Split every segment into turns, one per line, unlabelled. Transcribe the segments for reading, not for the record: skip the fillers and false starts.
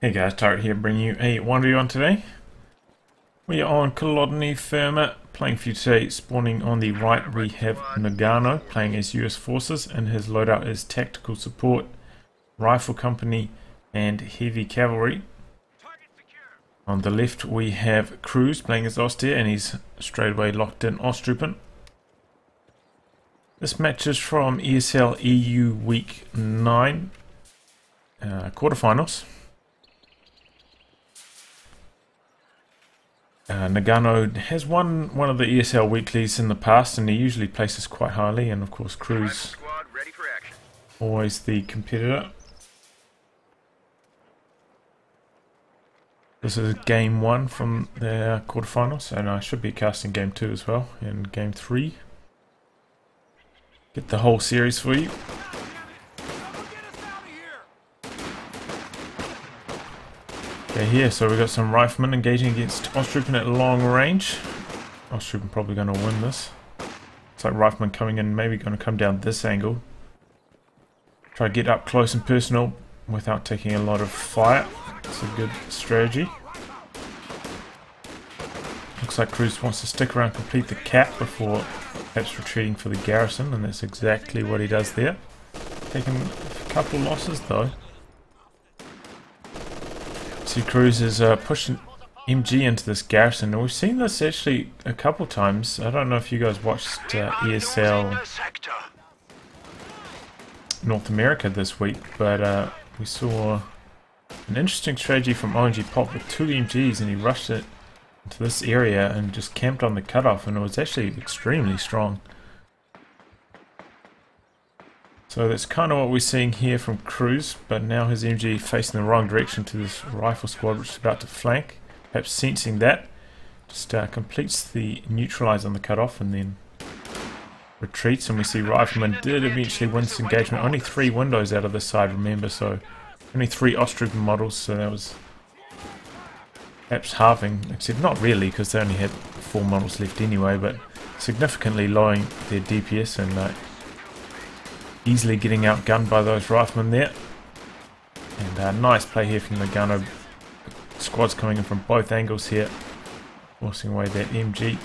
Hey guys, Turret here, bringing you a 1v1 today. We are on Kholodny, Ferma, playing for you today. Spawning on the right, we have Noggano, playing as US Forces, and his loadout is Tactical Support, Rifle Company, and Heavy Cavalry. On the left, we have Cruzz, playing as Austere, and he's straight away locked in Ostrupen. This match is from ESL EU Week 9 quarterfinals. Noggano has won one of the ESL weeklies in the past, and he usually places quite highly, and of course Cruzz always the competitor. This is game 1 from the quarterfinals, and I should be casting game 2 as well, and game 3. Get the whole series for you. Okay, here, so we've got some riflemen engaging against Ostrupen at long range. Ostrupen probably going to win this. It's like riflemen coming in, maybe going to come down this angle. Try to get up close and personal without taking a lot of fire. It's a good strategy. Looks like Cruzz wants to stick around, complete the cap before perhaps retreating for the garrison, and that's exactly what he does there. Taking a couple losses though. See, Cruzz is pushing MG into this garrison, and we've seen this actually a couple times. I don't know if you guys watched ESL North America this week, but we saw an interesting strategy from ONG Pop with 2 MGs, and he rushed it into this area and just camped on the cutoff, and it was actually extremely strong. So that's kind of what we're seeing here from Cruzz, but now his MG facing the wrong direction to this rifle squad which is about to flank. Perhaps sensing that, just completes the neutralize on the cutoff and then retreats, and we see Rifleman did eventually win this engagement. Only 3 windows out of this side, remember, so only 3 Ostrupen models, so that was perhaps halving, except not really because they only had 4 models left anyway, but significantly lowering their DPS and easily getting outgunned by those riflemen there. And nice play here from Noggano. Squads coming in from both angles here, forcing away that MG.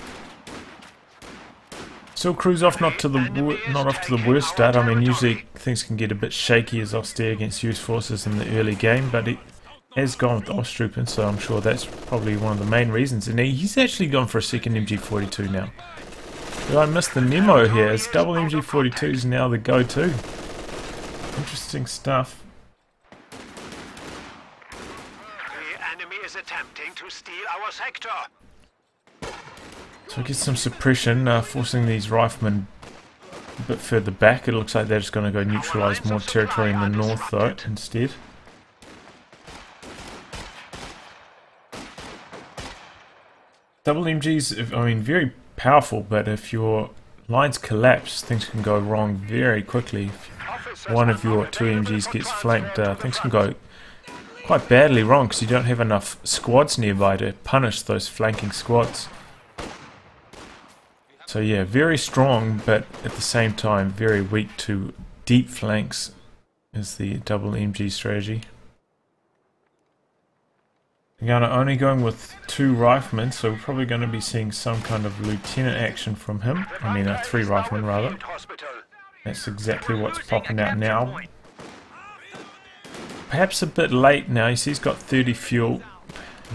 Still Cruzz off not off to the worst start. I mean, usually things can get a bit shaky as Austere against US Forces in the early game, but it has gone with Ostrupen, so I'm sure that's probably one of the main reasons. And he's actually gone for a second MG42 now. Did I miss the memo here? Is double MG42s now the go-to? Interesting stuff.
The enemy is attempting to steal our sector.
So get some suppression, forcing these riflemen a bit further back. It looks like they're just going to go neutralise more territory in the north though, instead. Double MGs, I mean, very powerful, but if your lines collapse, things can go wrong very quickly. If one of your 2 MGs gets flanked, things can go quite badly wrong because you don't have enough squads nearby to punish those flanking squads. So yeah, very strong, but at the same time very weak to deep flanks is the double MG strategy. Noggano only going with 2 riflemen, so we're probably going to be seeing some kind of lieutenant action from him. I mean 3 riflemen rather. That's exactly what's popping out now. Perhaps a bit late now. You see he's got 30 fuel.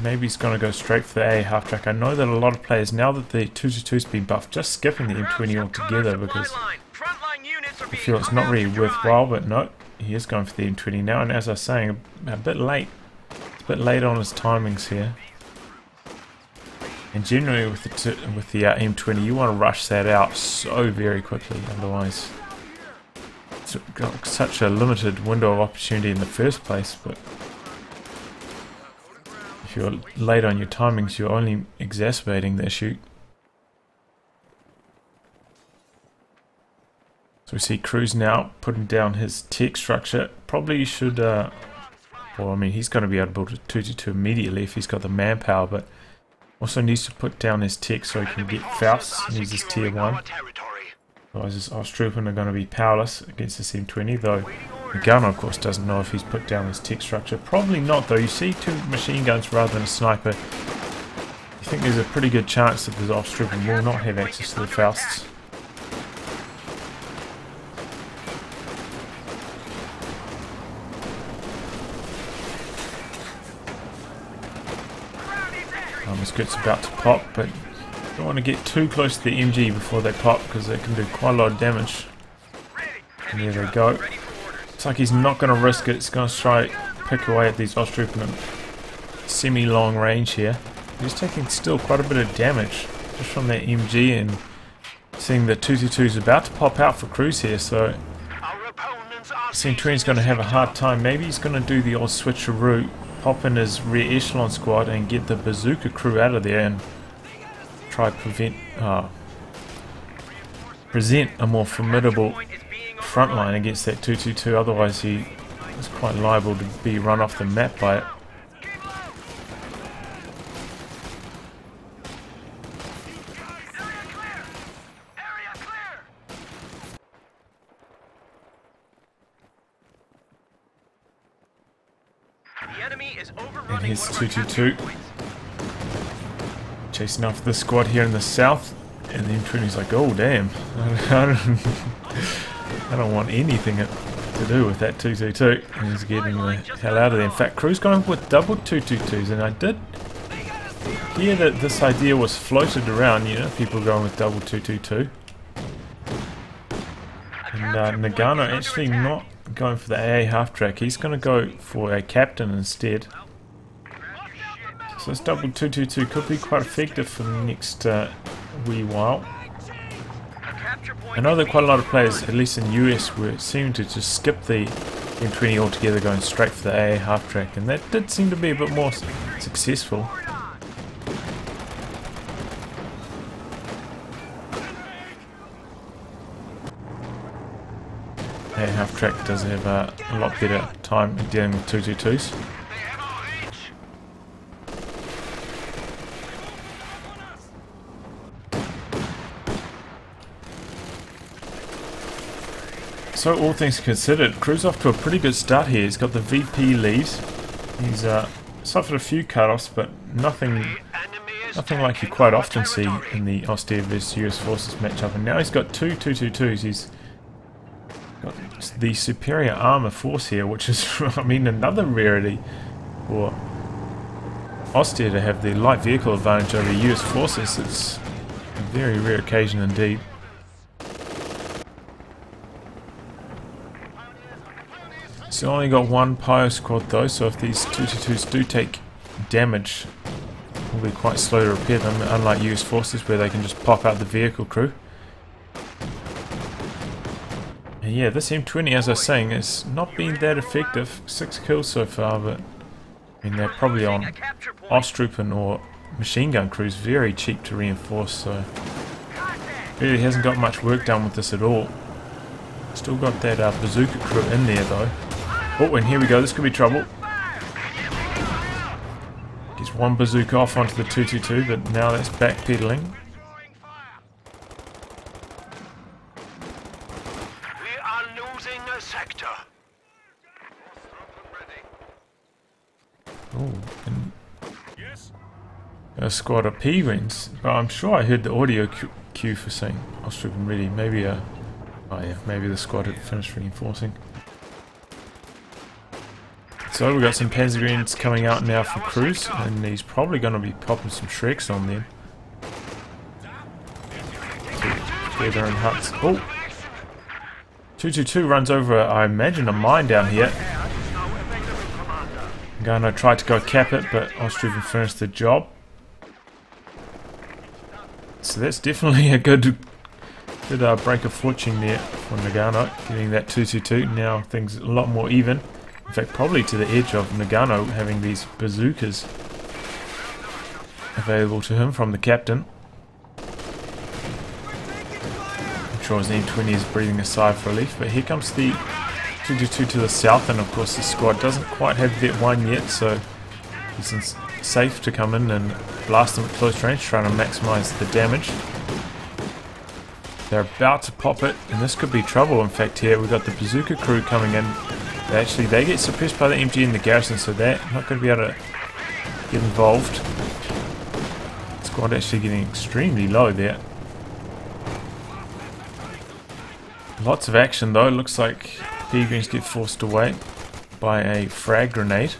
Maybe he's going to go straight for the A half track. I know that a lot of players, now that the 222's been buffed, just skipping the M20 altogether because I feel it's not really worthwhile, but no, he is going for the M20 now, and as I was saying, a bit late. It's a bit late on his timings here. And generally with the M20, you want to rush that out so very quickly, otherwise it's got such a limited window of opportunity in the first place. But if you're late on your timings, you're only exacerbating the issue. So we see Cruzz now putting down his tech structure. Probably should well, I mean, he's going to be able to build a 222 immediately if he's got the manpower, but also needs to put down his tech so he can get Faust and use his tier 1. Otherwise his Ostrupen are going to be powerless against this M20, though Noggano, of course, doesn't know if he's put down his tech structure. Probably not, though. You see two machine guns rather than a sniper. You think there's a pretty good chance that the Off-Stripper will not have access to the Fausts. His gut's about to pop, but don't want to get too close to the MG before they pop because they can do quite a lot of damage. And there they go. It's like he's not going to risk it. He's going to try pick away at these Off-Stripper semi-long range here. He's taking still quite a bit of damage just from that MG, and seeing the 222 is about to pop out for cruzz here, so Centurion's going to have a hard time. Maybe he's going to do the old switcheroo, pop in his rear echelon squad and get the bazooka crew out of there and try present a more formidable front line against that 222. Otherwise he is quite liable to be run off the map by it. And here's 222 chasing after the squad here in the south, and then Trinity's like, oh damn, I don't want anything to do with that 222, and he's getting the hell out of there. In fact, cruzz going with double 222s, and I did hear that this idea was floated around, you know, people going with double 222. And Noggano actually not going for the AA half track, he's going to go for a captain instead. So this double 222 could be quite effective for the next wee while. I know that quite a lot of players, at least in US, were seeming to just skip the M20 altogether, going straight for the AA half track, and that did seem to be a bit more successful. AA half track does have a lot better time in dealing with 222s. So all things considered, cruzz off to a pretty good start here. He's got the VP lead. He's suffered a few cut-offs, but nothing like you quite often see in the Austere vs US Forces matchup. And now he's got two 222s. He's got the superior armor force here, which is, I mean, another rarity for Austere to have the light vehicle advantage over US Forces. It's a very rare occasion indeed. So only got one Pio squad though, so if these 222s do take damage, it'll be quite slow to repair them, unlike US Forces where they can just pop out the vehicle crew. And yeah, this M20, as I was saying, has not been that effective. 6 kills so far, but I mean, they're probably on Off-Stripper or machine gun crews, very cheap to reinforce, so really hasn't got much work done with this at all. Still got that bazooka crew in there though. Oh, and here we go, this could be trouble. Gets one bazooka off onto the 222, but now that's backpedaling.
We are losing a sector.
Oh, and a squad of P wins. But I'm sure I heard the audio cue for saying Off-Stripper ready. Maybe oh yeah, maybe the squad had finished reinforcing. So we've got some Panzergrenadiers coming out now for cruzz, and he's probably going to be popping some Shreks on them. Together in huts. Oh! 222 runs over, I imagine, a mine down here. Noggano tried to go cap it, but Off-Stripper finished the job. So that's definitely a good break of fortune there for Noggano, getting that 222. Now things a lot more even. In fact, probably to the edge of Noggano having these bazookas available to him from the captain. I'm sure his M20 is breathing a sigh of relief, but here comes the 222 to the south, and of course the squad doesn't quite have that one yet, so it's safe to come in and blast them at close range, trying to maximise the damage. They're about to pop it, and this could be trouble. In fact, here we've got the bazooka crew coming in They get suppressed by the MG in the garrison, so they're not going to be able to get involved. Squad actually getting extremely low there. Lots of action though. It looks like P-Greens get forced away by a frag grenade.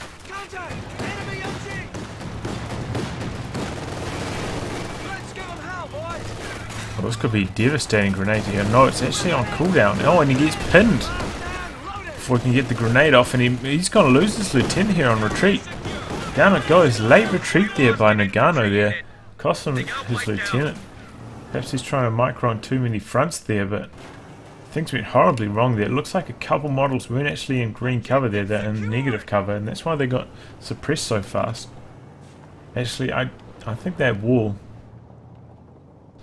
Oh, this could be a devastating grenade here. No, it's actually on cooldown. Oh, and he gets pinned before he can get the grenade off, and he's going to lose his lieutenant here on retreat. Down it goes. Late retreat there by Noggano there. Cost him his lieutenant. Perhaps he's trying to micro on too many fronts there, but things went horribly wrong there. It looks like a couple models weren't actually in green cover there, they're in negative cover, and that's why they got suppressed so fast. Actually, I think that wall,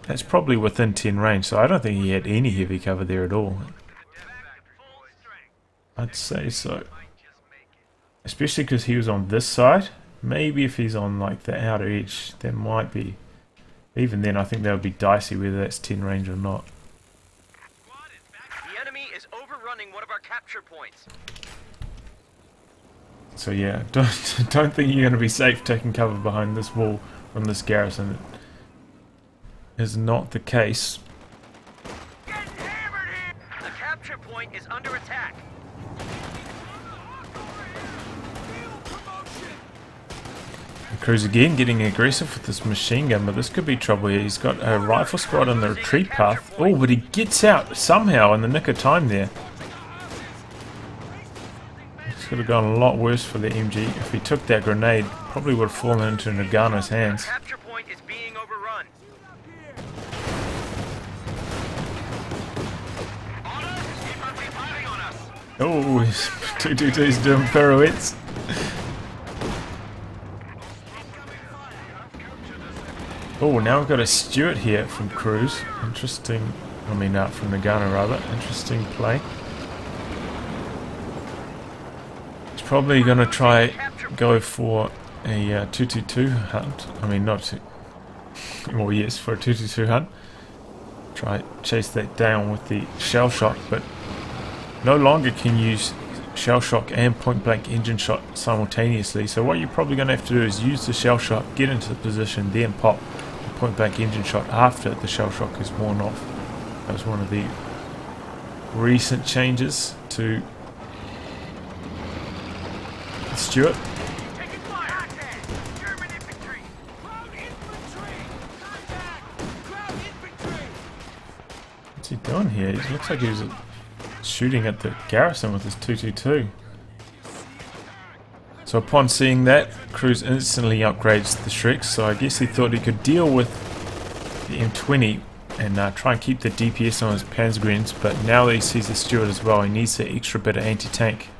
that's probably within 10 range, so I don't think he had any heavy cover there at all. I'd say so. Especially because he was on this side. Maybe if he's on like the outer edge, there might be. Even then, I think that would be dicey whether that's 10 range or not.
The enemy is overrunning one of our capture points.
So yeah, don't think you're going to be safe taking cover behind this wall from this garrison. It is not the case.
The capture point is under attack.
Cruzz again getting aggressive with this machine gun, but this could be trouble here. He's got a rifle squad on the retreat path. Oh, but he gets out somehow in the nick of time there. This could have gone a lot worse for the MG. If he took that grenade, probably would have fallen into Noggano's hands.
Capture point is being overrun.
Oh, 222's doing pirouettes. Oh, now we've got a Stewart here from Cruzz. Interesting. I mean, from Noggano rather. Interesting play. He's probably going to try go for a 222 hunt. I mean, not to. Well, yes, for a 222 hunt. Try chase that down with the shell shock, but no longer can use shell shock and point blank engine shot simultaneously. So what you're probably going to have to do is use the shell shock, get into the position, then pop point blank engine shot after the shell shock is worn off. That was one of the recent changes to Stewart. What's he doing here? It looks like he was shooting at the garrison with his 222. So upon seeing that, Cruzz instantly upgrades the Shreks, so I guess he thought he could deal with the M20 and try and keep the DPS on his Panzergrenadiers, but now that he sees the Stewart as well, he needs the extra bit of anti-tank.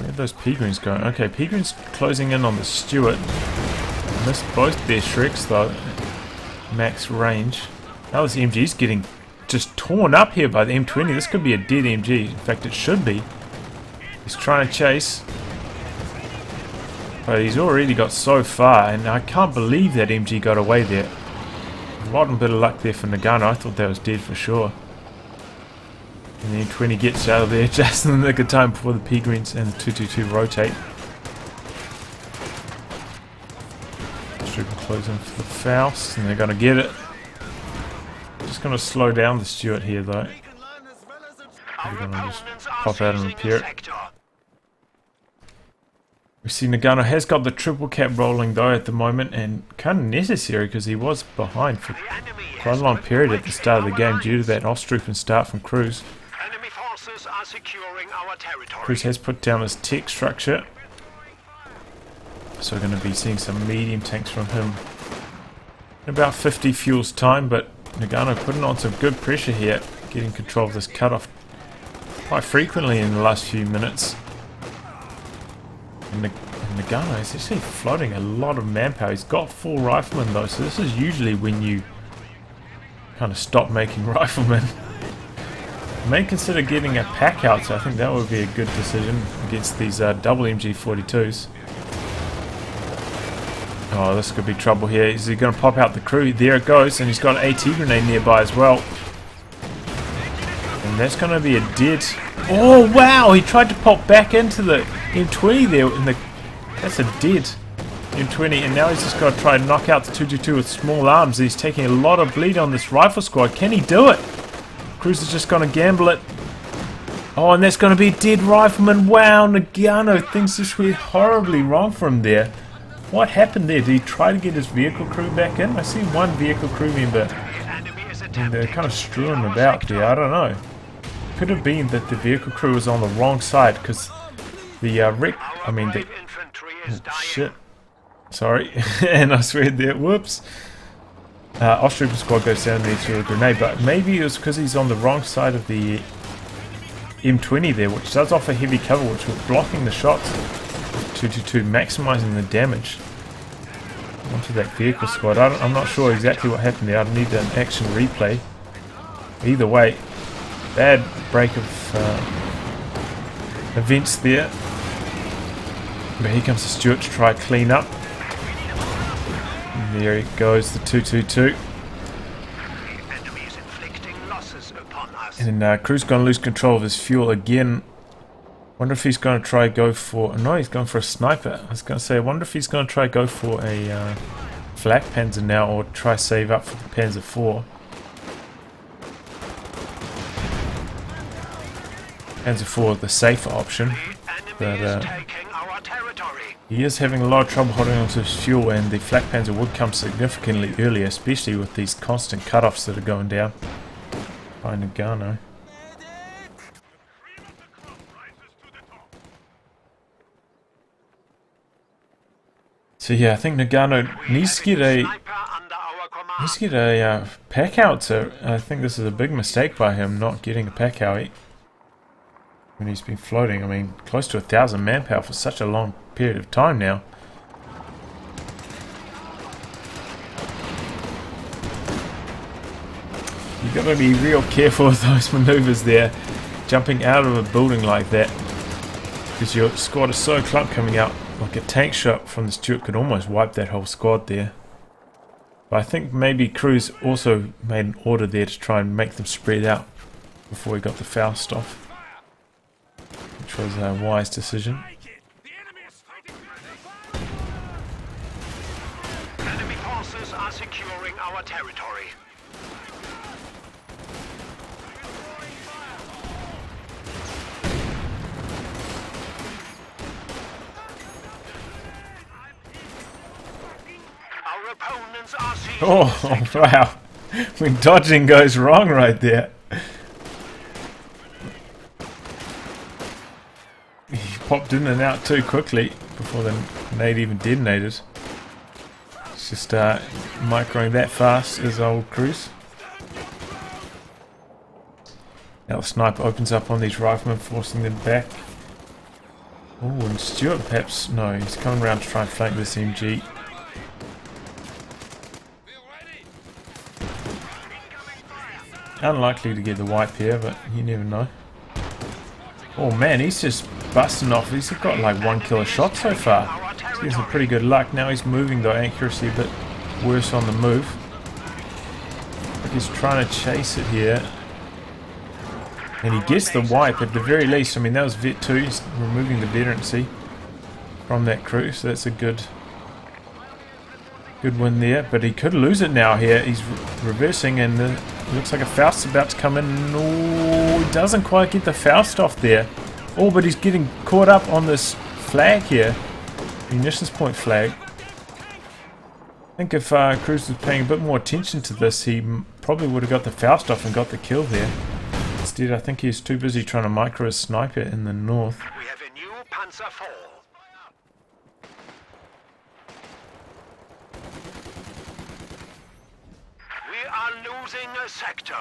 Where are those P-Greens going? Okay, P-Greens closing in on the Stewart. Missed both their Shreks though. Max range. Now this MG's getting just torn up here by the M20. This could be a dead MG. In fact, it should be. He's trying to chase. But he's already got so far, and I can't believe that MG got away there. A rotten bit of luck there for Noggano. I thought that was dead for sure. And the M20 gets out of there just in the nick of time before the P-Greens and the 222 rotate. Closing for the Faust, and they're going to get it. Just going to slow down the Stewart here though. We're going to just pop out and repair it. We see Noggano has got the triple cap rolling though at the moment, and kind of necessary because he was behind for quite a long period at the start of the game due to that Ostroupen start from Cruzz. Cruzz has put down his tech structure. So we're going to be seeing some medium tanks from him in about 50 fuels time, but Noggano putting on some good pressure here, getting control of this cutoff quite frequently in the last few minutes. And Noggano is actually floating a lot of manpower. He's got full riflemen though, so this is usually when you kind of stop making riflemen. May consider getting a pack out, so I think that would be a good decision against these double MG42s. Oh, this could be trouble here. Is he going to pop out the crew? There it goes, and he's got an AT grenade nearby as well. And that's going to be a dead... Oh, wow! He tried to pop back into the M20 there. That's a dead M20, and now he's just got to try and knock out the 222 with small arms. He's taking a lot of bleed on this rifle squad. Can he do it? Cruzz is just going to gamble it. Oh, and that's going to be a dead rifleman. Wow, Noggano. Things just went horribly wrong for him there. What happened there? Did he try to get his vehicle crew back in? I see one vehicle crew member, and they're kind of strewing about there. I don't know. Could have been that the vehicle crew was on the wrong side, because the shit. Sorry, and I swear there. Whoops. Ostrooper squad goes down there through a grenade, but maybe it was because he's on the wrong side of the M20 there, which does offer heavy cover, which was blocking the shots. 222 maximizing the damage onto that vehicle squad. I'm not sure exactly what happened there. I'd need an action replay. Either way, bad break of events there. But here comes the Stewart to try clean up. And there he goes, the 222. And Cruzz going to lose control of his fuel again. Wonder if he's going to try go for... No, he's going for a sniper. I was going to say, I wonder if he's going to try go for a flak Panzer now, or try save up for the Panzer IV. Panzer IV, the safer option. But he is having a lot of trouble holding onto his fuel, and the flak Panzer would come significantly earlier, especially with these constant cutoffs that are going down by Noggano. So yeah, I think Noggano needs to get a pack out. So I think this is a big mistake by him not getting a pack out when he's been floating. I mean, close to 1,000 manpower for such a long period of time now. You got to be real careful with those maneuvers there, jumping out of a building like that, because your squad is so clumped coming out. Like a tank shot from the Stewart could almost wipe that whole squad there. But I think maybe Cruzz also made an order there to try and make them spread out before he got the Faust off, which was a wise decision.
Enemy forces are securing our territory.
Oh, wow. When dodging goes wrong right there. He popped in and out too quickly before the grenade even detonated. It's just microing that fast is old Cruzz. Now the sniper opens up on these riflemen, forcing them back. Oh, and Stewart perhaps... No, he's coming around to try and flank this MG. Unlikely to get the wipe here, but you never know. Oh man, he's just busting off. He's got like 1 kill a shot so far. He's getting some pretty good luck. Now he's moving though, accuracy a bit worse on the move. But he's trying to chase it here. And he gets the wipe at the very least. I mean, that was Vet 2. He's removing the veterancy from that crew, so that's a good win there. But he could lose it now here. He's reversing, and looks like a Faust's about to come in. No, he doesn't quite get the Faust off there. Oh, but he's getting caught up on this flag here. Munitions point flag. I think if Cruzz was paying a bit more attention to this, he probably would have got the Faust off and got the kill there. Instead, I think he's too busy trying to micro a sniper in the north.
We have a new Panzer IV. We are losing a sector.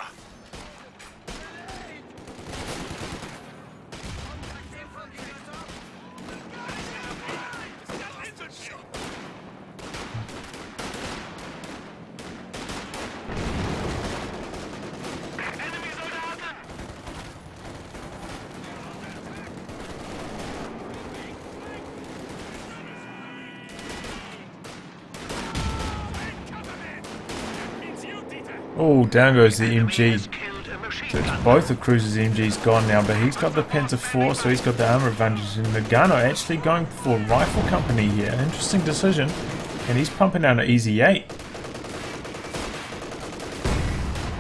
Oh, down goes the MG.
Has killed a machine
So it's
gunner.
both of Cruz's MGs gone now, but he's got the Panzer IV, so he's got the armor advantage. And Noggano actually going for rifle company here. Interesting decision. And he's pumping out an Easy 8.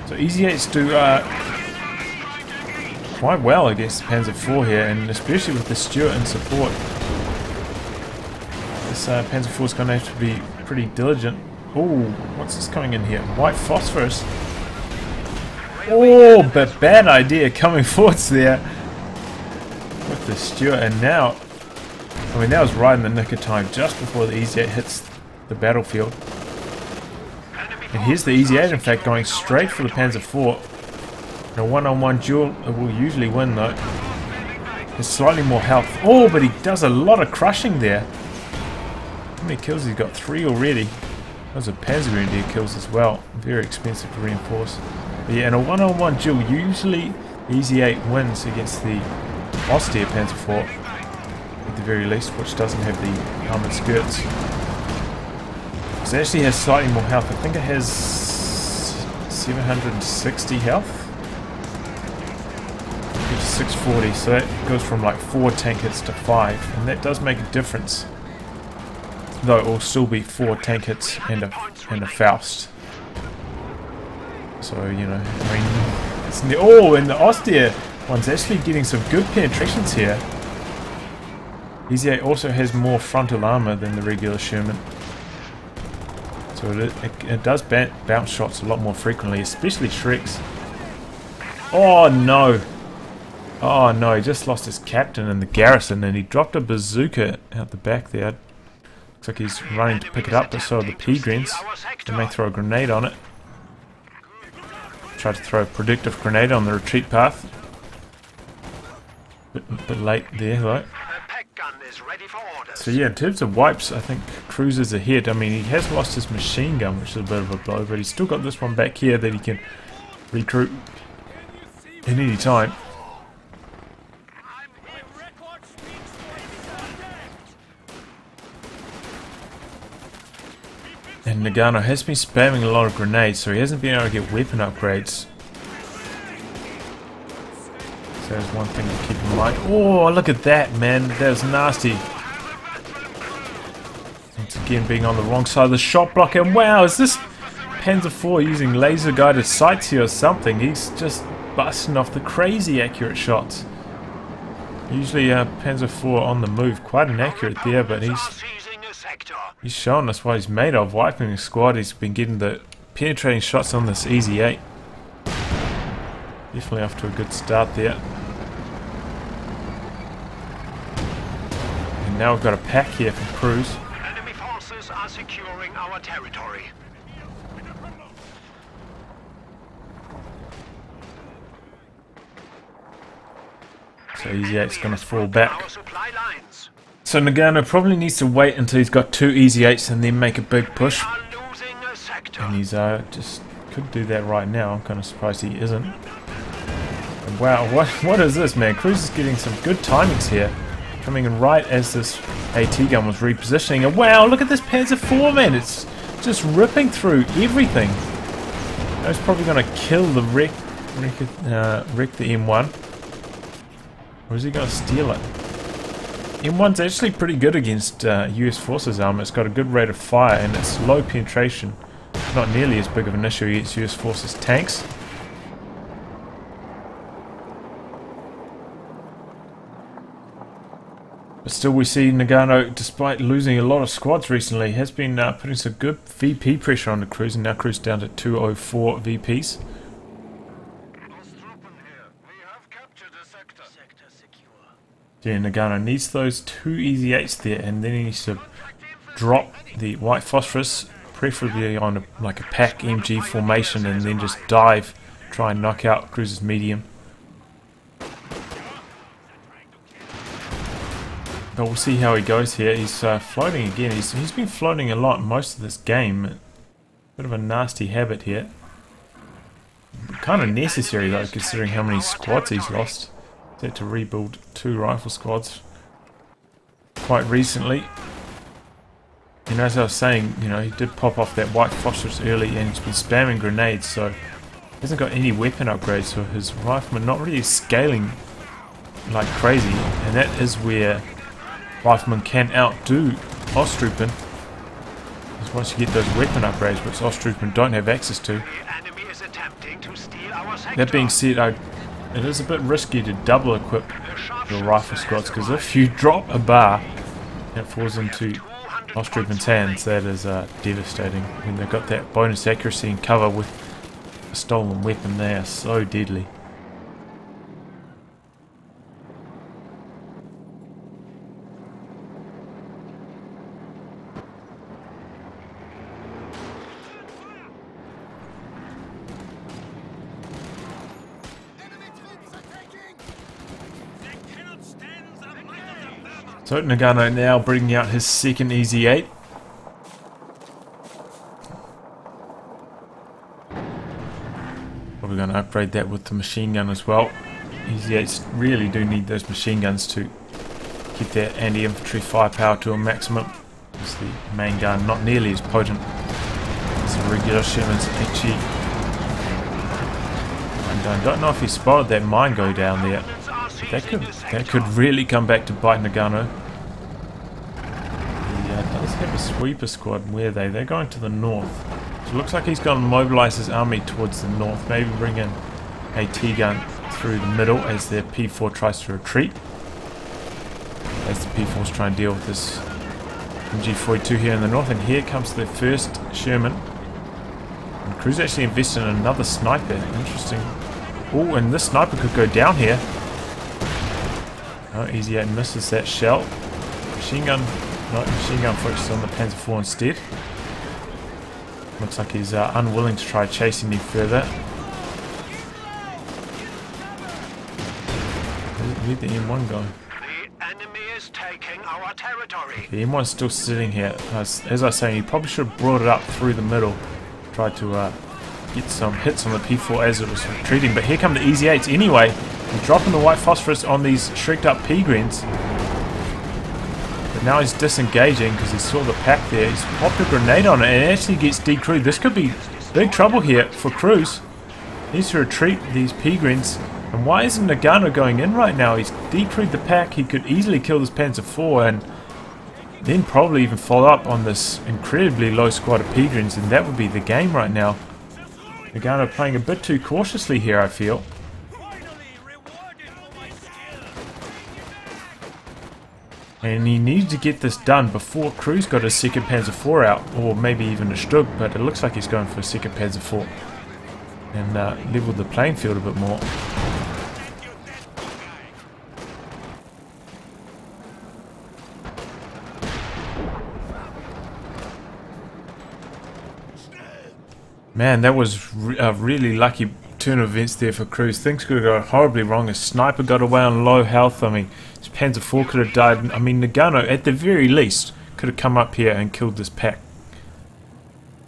So Easy 8s do quite well against the Panzer IV here, and especially with the Stuart in support. This Panzer IV is going to have to be pretty diligent. Oh, what's this coming in here? White phosphorus. Oh, but bad idea coming forwards there with the Stuart, and now, I mean, that was right in the nick of time, just before the Easy 8 hits the battlefield. And here's the Easy 8, in fact, going straight for the Panzer IV. In a one-on-one duel, it will usually win though. There's slightly more health. Oh, but he does a lot of crushing there. How many kills? He's got 3 already. Those are Panzer Grenadier kills as well. Very expensive to reinforce. But yeah, in a one-on-one duel, usually Easy 8 wins against the austere Panzer IV, at the very least, which doesn't have the armoured skirts. So it actually has slightly more health. I think it has 760 health. 640, so that goes from like 4 tank hits to 5, and that does make a difference. Though it will still be 4 tank hits and a Faust. So, you know, I mean, it's oh, and the austere one's actually getting some good penetrations here. Easy 8 also has more frontal armor than the regular Sherman. So it does bounce shots a lot more frequently, especially Shreks. Oh no! Oh no, he just lost his captain in the garrison, and he dropped a bazooka out the back there. Looks like he's running to pick it up, but so are the P-Grens. They may throw a grenade on it. Try to throw a predictive grenade on the retreat path. Bit late there though.
The peg gun is ready for orders.
So yeah, in terms of wipes, I think Cruz is ahead. I mean, he has lost his machine gun, which is a bit of a blow, but he's still got this one back here that he can recruit in any time. And Noggano has been spamming a lot of grenades, so he hasn't been able to get weapon upgrades. So that's one thing to keep in mind. Oh, look at that, man. That was nasty. Once again, being on the wrong side of the shot block. And wow, is this Panzer IV using laser-guided sights here or something? He's just busting off the crazy accurate shots. Usually Panzer IV on the move, quite inaccurate there, but he's showing us what he's made of. Wiping the squad, he's been getting the penetrating shots on this Easy 8. Definitely off to a good start there. And now we've got a pack here from Cruz.
Enemy forces are securing our territory.
So Easy 8's going to fall back.
Our supply lines.
So Noggano probably needs to wait until he's got 2 Easy 8s and then make a big push.
We are losing a sector.
And he's just could do that right now. I'm kind of surprised he isn't. And wow, what is this, man? Cruz is getting some good timings here. Coming in right as this AT gun was repositioning. And wow, look at this Panzer IV, man. It's just ripping through everything. That's probably going to kill the wreck the M1. Or is he going to steal it? M1's actually pretty good against US Forces armor. It's got a good rate of fire and it's low penetration. Not nearly as big of an issue against US Forces tanks. But still we see Noggano, despite losing a lot of squads recently, has been putting some good VP pressure on the Cruz, and now Cruz down to 204 VPs. Yeah, Noggano needs those 2 Easy 8s there, and then he needs to drop the white phosphorus, preferably on like a pack MG formation, and then just dive, try and knock out Cruz's medium. But we'll see how he goes here. He's floating again. He's been floating a lot most of this game. Bit of a nasty habit here. Kind of necessary though, considering how many squads he's lost. He's had to rebuild 2 rifle squads quite recently. And as I was saying, you know, he did pop off that white phosphorus early and he's been spamming grenades, so he hasn't got any weapon upgrades, so his riflemen not really scaling like crazy, and that is where riflemen can outdo Ostrupen. Because once you get those weapon upgrades, which Ostrupen don't have access to.
The enemy is attempting to steal our sector.
That being said, it is a bit risky to double equip your rifle squads, because if you drop a bar and it falls into Ostrupen's hands, that is devastating. When they've got that bonus accuracy and cover with a stolen weapon, they are so deadly. So Noggano now bringing out his second Easy 8. Probably going to upgrade that with the machine gun as well. Easy 8s really do need those machine guns to keep their anti-infantry firepower to a maximum. It's the main gun, not nearly as potent as the regular Sherman's HE. And I don't know if he spotted that mine go down there. That could really come back to bite Noggano. He does have a sweeper squad. Where are they? They're going to the north. So it looks like he's going to mobilise his army towards the north. Maybe bring in a T-gun through the middle as their P4 tries to retreat. As the P4s try and deal with this MG42 here in the north. And here comes the first Sherman. And cruzz actually invested in another sniper. Interesting. Oh, and this sniper could go down here. Oh, Easy 8 misses that shell. Machine gun focuses on the Panzer IV instead. Looks like he's unwilling to try chasing me further. Where'd the M1 go?
The enemy is taking our territory.
The M1's still sitting here. As I was saying, he probably should have brought it up through the middle. Tried to get some hits on the P4 as it was retreating. But here come the Easy 8s anyway. He's dropping the white phosphorus on these shrieked up P-Grens. But now he's disengaging because he saw the pack there. He's popped a grenade on it and it actually gets decrewed. This could be big trouble here for cruzz. He needs to retreat these P-Grens. And why isn't Noggano going in right now? He's decrewed the pack. He could easily kill this Panzer IV and then probably even follow up on this incredibly low squad of P-Grens, and that would be the game right now. Noggano playing a bit too cautiously here, I feel. And he needed to get this done before cruzz got his second Panzer IV out, or maybe even a Strug, but it looks like he's going for a second Panzer IV. And level the playing field a bit more. Man, that was a really lucky turn of events there for cruzz. Things could have gone horribly wrong. His sniper got away on low health. I mean, his Panzer IV could have died. I mean, Noggano, at the very least, could have come up here and killed this pack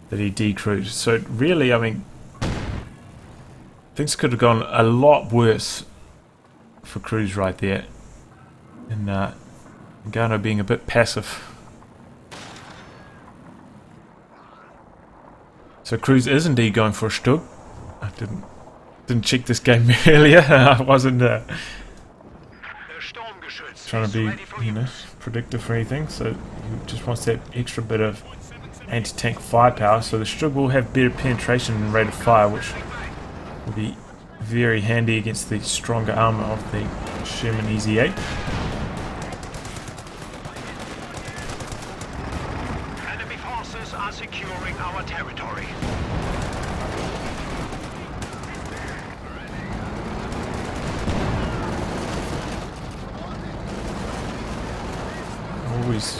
that he decrewed. So really, I mean, things could have gone a lot worse for cruzz right there. And Noggano being a bit passive. So cruzz is indeed going for a Strug. I didn't check this game earlier. I wasn't trying to be, you know, predictive for anything. So he just wants that extra bit of anti-tank firepower. So the Strug will have better penetration and rate of fire, which will be very handy against the stronger armor of the Sherman Easy 8.
Enemy forces are securing our territory.
Always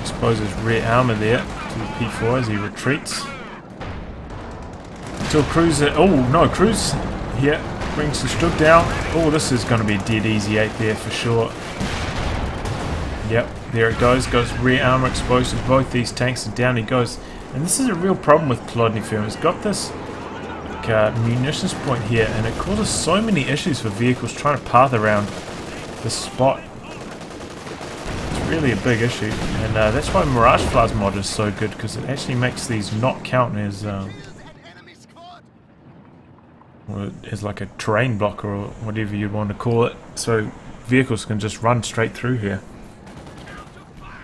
exposes rear armor there to the P4 as he retreats. Until cruzz, oh no, cruzz here brings the Strug down. Oh, this is going to be a dead Easy 8 there for sure. Yep, there it goes. Goes rear armor exposed to both these tanks, and down he goes. And this is a real problem with Kholodny Ferma. It's got this munitions point here, and it causes so many issues for vehicles trying to path around this spot. It's really a big issue, and that's why Mirage Flars mod is so good, because it actually makes these not count as like a terrain blocker or whatever you'd want to call it, so vehicles can just run straight through here.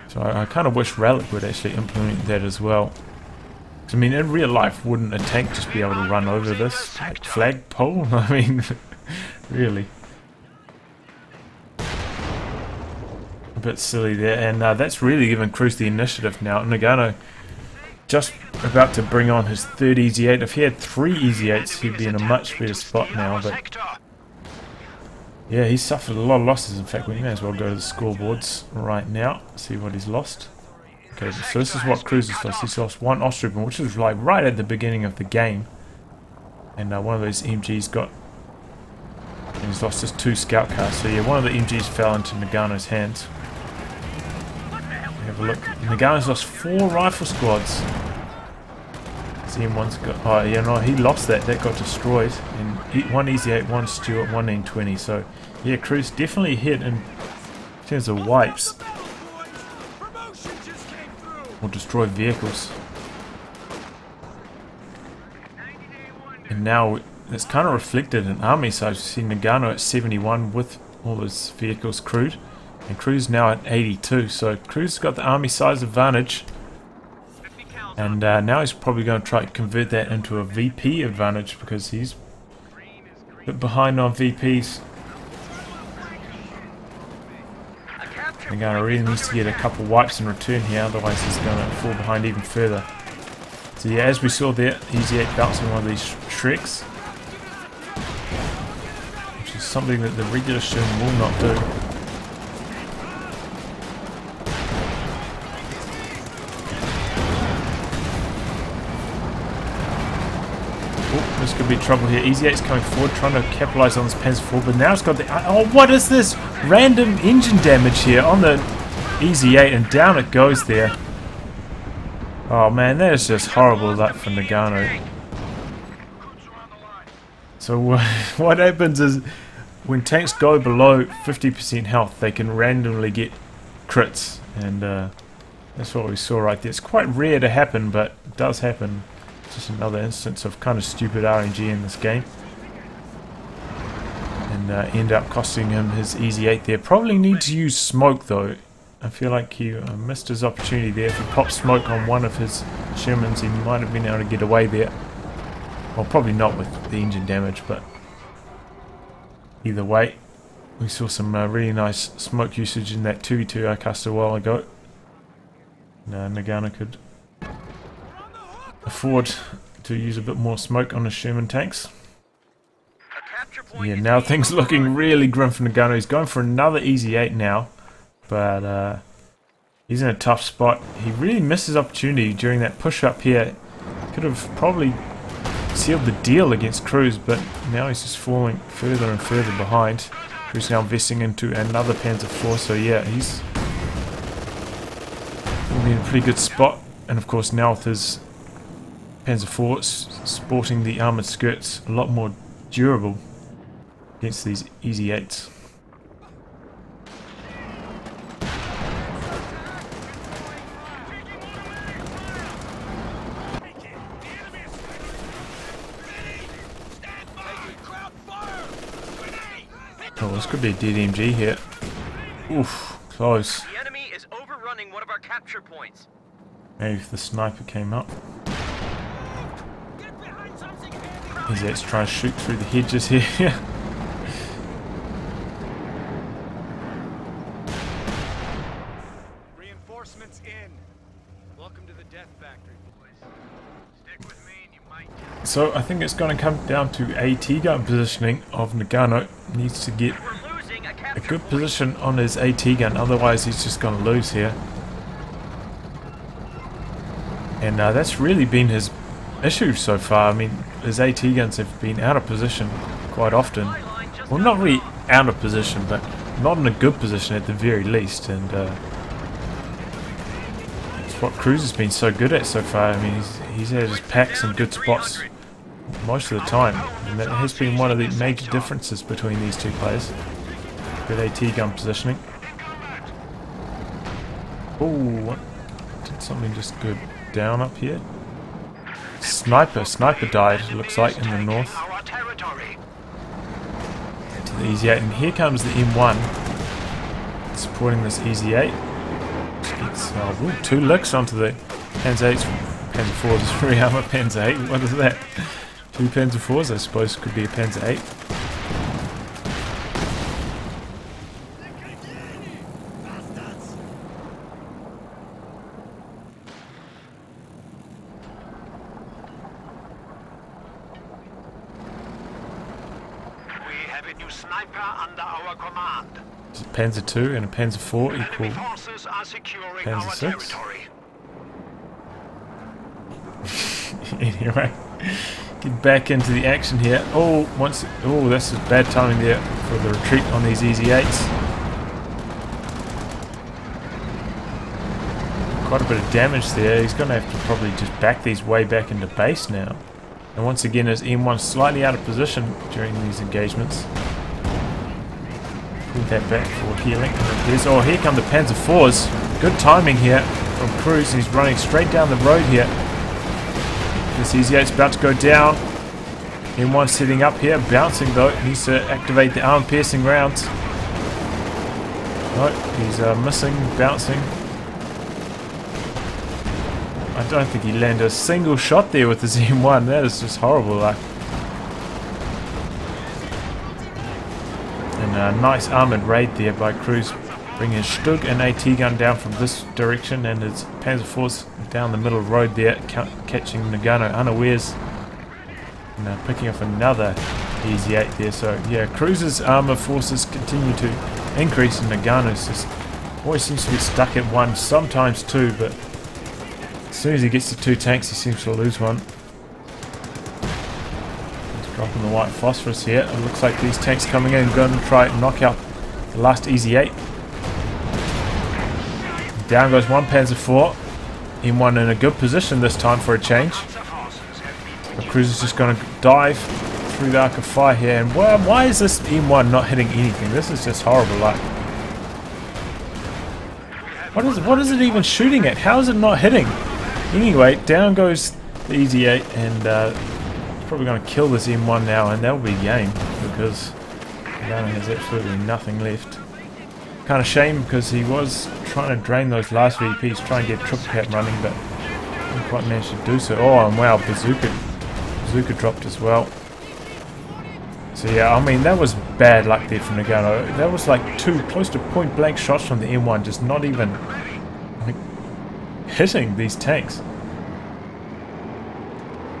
So I kind of wish Relic would actually implement that as well. I mean, in real life, wouldn't a tank just be able to run over this like, flagpole? I mean, really. A bit silly there, and that's really given Cruz the initiative now. Noggano just about to bring on his third Easy 8. If he had 3 Easy 8s, he'd be in a much better spot now, but yeah, he's suffered a lot of losses. In fact, we may as well go to the scoreboards right now, see what he's lost. Okay, so this is what Cruz has lost. He's lost 1 Ostrooper, which was like right at the beginning of the game. And one of those MGs got... And he's lost his 2 scout cars. So yeah, one of the MGs fell into Noggano's hands. Have a look. Noggano's lost 4 rifle squads. CM1's got... Oh yeah, no, he lost that. That got destroyed. And 1 Easy 8, 1 Stuart, 1 N20. So yeah, Cruz definitely hit in terms of wipes. Or destroy vehicles. And now it's kind of reflected in army size. You see Noggano at 71 with all his vehicles crewed, and Cruz now at 82. So Cruz got the army size advantage, and now he's probably going to try to convert that into a VP advantage, because he's a bit behind on VPs. Noggano really needs to get a couple wipes in return here, otherwise he's going to fall behind even further. So yeah, as we saw there, Easy 8 bouncing one of these Shreks, which is something that the regular Sherman will not do. Oh, this could be trouble here. Easy 8's coming forward, trying to capitalise on this Panzer IV, but now it's got the... Oh, what is this? Random engine damage here on the Easy 8, and down it goes there. Oh man, that is just horrible luck for Noggano. So what happens is, when tanks go below 50% health, they can randomly get crits, and that's what we saw right there. It's quite rare to happen, but it does happen. It's just another instance of kind of stupid RNG in this game. And end up costing him his Easy 8 there. Probably need to use smoke though. I feel like he missed his opportunity there. If he popped smoke on one of his Shermans, he might have been able to get away there. Well, probably not with the engine damage, but either way, we saw some really nice smoke usage in that 2v2 I cast a while ago. Noggano could afford to use a bit more smoke on his Sherman tanks. Yeah, now things looking really grim for Noggano. He's going for another Easy 8 now, but he's in a tough spot. He really missed his opportunity during that push up here. Could have probably sealed the deal against Cruz, but now he's just falling further and further behind. Cruz now investing into another Panzer IV, so yeah, he's in a pretty good spot. And of course now with his Panzer IV sporting the armoured skirts, a lot more durable against these Easy 8s. Oh, this could be a dead MG here. Oof, close.
The enemy is overrunning one of our capture points.
Maybe if the sniper came up. Easy 8's trying to shoot through the hedges here.
Reinforcements in. Welcome to the death factory, boys. Stick with me and you might.
So I think it's going to come down to AT gun positioning of Noggano. Needs to get a good position on his AT gun, otherwise he's just going to lose here. And that's really been his issue so far. I mean, his AT guns have been out of position quite often. Well, not really out of position, but not in a good position at the very least. And it's what Cruz has been so good at so far. I mean, he's had his packs in good spots most of the time, and that has been one of the major differences between these two players. Good AT gun positioning. Oh, did something just go down up here? Sniper died, it looks like, in the north. To the Easy 8, and here comes the M1 supporting this Easy 8. Gets, ooh, 2 licks onto the Panzer 8s. Panzer 4s is free armor. Panzer 8, what is that? 2 Panzer 4s, I suppose, could be a Panzer 8.
Sniper under our command.
A Panzer 2 and a Panzer 4 equal Panzer 6. Anyway, get back into the action here. Oh, this is bad timing there for the retreat on these Easy 8s. Quite a bit of damage there. He's going to have to probably just back these way back into base now. And once again, his M1 slightly out of position during these engagements. Pull that back for healing. Oh, here come the Panzer 4s. Good timing here from Cruzz. He's running straight down the road here. This Easy 8's about to go down. M1 sitting up here, bouncing though. Needs to activate the arm-piercing rounds. No, he's missing, bouncing. I don't think he landed a single shot there with his M1. That is just horrible. Like. And a nice armoured raid there by Cruzz, bringing his Stug and AT gun down from this direction, and his Panzer Force down the middle of the road there, catching Noggano unawares, and picking off another Easy 8 there. So yeah, Cruzz's armour forces continue to increase, and Noggano's just always seems to get stuck at 1, sometimes 2, but as soon as he gets to 2 tanks, he seems to lose one. Dropping the white phosphorus here. It looks like these tanks coming in going to try and knock out the last Easy 8. Down goes one Panzer 4. M1 in a good position this time for a change. But Cruzz is just going to dive through the arc of fire here. And why is this M1 not hitting anything? This is just horrible. Like, what is it even shooting at? How is it not hitting? Anyway, down goes the Easy 8, and probably going to kill this M1 now, and that'll be game, because Noggano has absolutely nothing left. Kind of shame, because he was trying to drain those last VPs, try and get triple cap running, but didn't quite manage to do so. Oh, and wow, Bazooka dropped as well. So yeah, I mean, that was bad luck there from Noggano. That was like 2 close to point blank shots from the M1, just not even like hitting these tanks.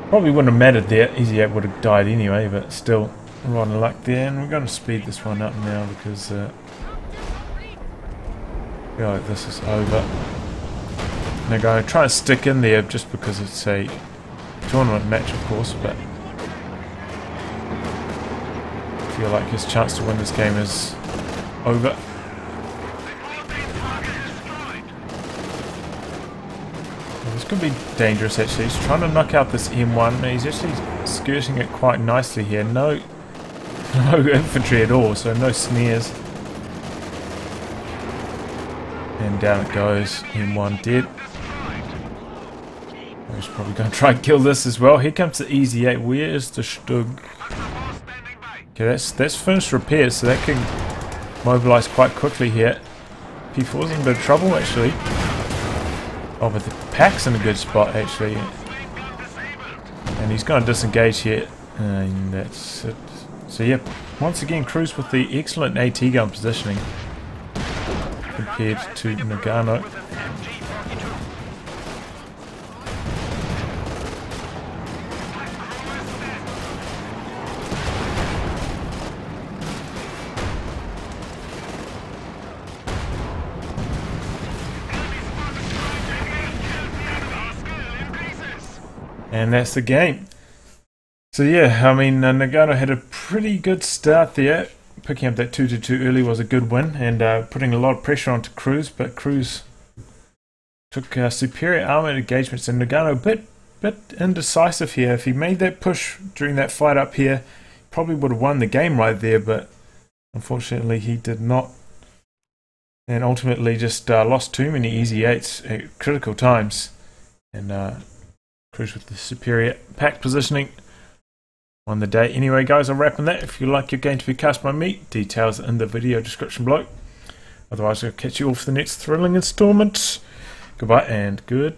Probably wouldn't have mattered there. Easy 8 would have died anyway, but still, rotten luck there. And we're going to speed this one up now because I feel like this is over. They're going to try and stick in there just because it's a tournament match, of course, but I feel like his chance to win this game is over. This could be dangerous actually. He's trying to knock out this M1. He's actually skirting it quite nicely here. No infantry at all, so no snares. And down it goes. M1 dead. He's probably going to try and kill this as well. Here comes the Easy 8. Where is the Stug? Okay, that's finished repairs, so that can mobilise quite quickly here. P4's in a bit of trouble actually. Oh, but the pack's in a good spot actually. And he's going to disengage here. And that's it. So yep, once again Cruzz with the excellent AT gun positioning compared to Noggano. And that's the game. So yeah, I mean, Noggano had a pretty good start there. Picking up that 2-2 early was a good win, and putting a lot of pressure onto Cruzz, but Cruzz took superior armoured engagements, and Noggano a bit indecisive here. If he made that push during that fight up here, probably would have won the game right there, but unfortunately he did not. and ultimately just lost too many easy 8s at critical times, and Cruzz with the superior pack positioning on the day. Anyway guys, I'll wrap on that. If you like your game to be cast by me, details in the video description below. Otherwise I'll catch you all for the next thrilling installment. Goodbye and good